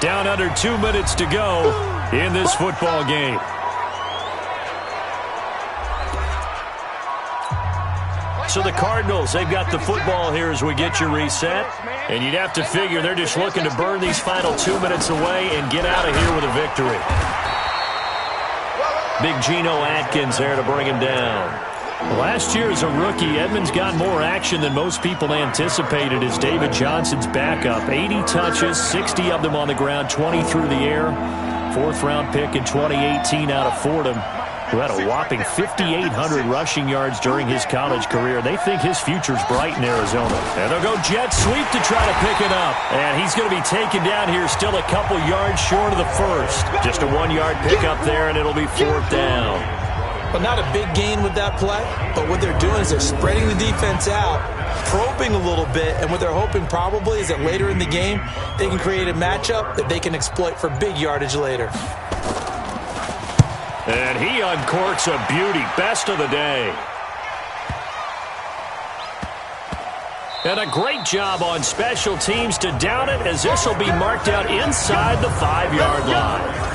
Down under 2 minutes to go in this football game. So the Cardinals, they've got the football here as we get you reset. And you'd have to figure they're just looking to burn these final 2 minutes away and get out of here with a victory. Big Geno Atkins there to bring him down. Last year as a rookie, Edmonds got more action than most people anticipated as David Johnson's backup. 80 touches, 60 of them on the ground, 20 through the air. 4th-round pick in 2018 out of Fordham, who had a whopping 5,800 rushing yards during his college career. They think his future's bright in Arizona. And they'll go jet sweep to try to pick it up. And he's going to be taken down here still a couple yards short of the 1st. Just a 1-yard pickup there, and it'll be 4th down. Well, not a big gain with that play, but what they're doing is they're spreading the defense out, probing a little bit, and what they're hoping probably is that later in the game, they can create a matchup that they can exploit for big yardage later. And he uncorks a beauty. Best of the day. And a great job on special teams to down it, as this will be marked out inside the 5-yard line.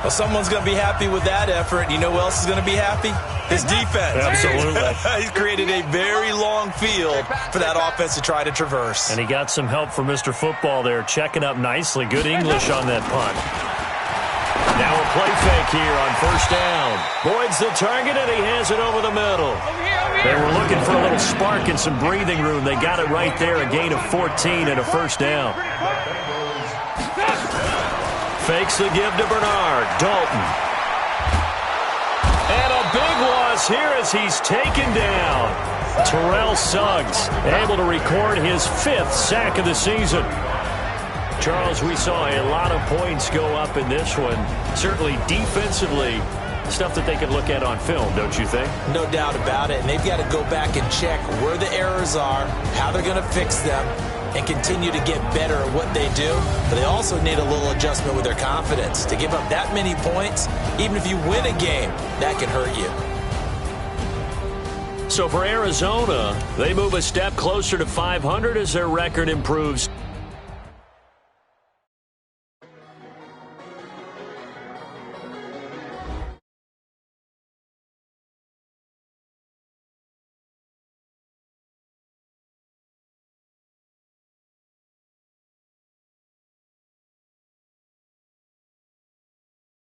Well, someone's going to be happy with that effort. You know who else is going to be happy? His defense. Absolutely. He's created a very long field for that offense to try to traverse. And he got some help from Mr. Football there, checking up nicely. Good English on that punt. Now a play fake here on first down. Boyd's the target, and he has it over the middle. They were looking for a little spark and some breathing room. They got it right there, a gain of 14 and a first down. Fakes the give to Bernard. Dalton. And a big loss here as he's taken down. Terrell Suggs able to record his 5th sack of the season. Charles, we saw a lot of points go up in this one. Certainly defensively, stuff that they could look at on film, don't you think? No doubt about it. And they've got to go back and check where the errors are, how they're going to fix them, and continue to get better at what they do. But they also need a little adjustment with their confidence. To give up that many points, even if you win a game, that can hurt you. So for Arizona, they move a step closer to 500 as their record improves.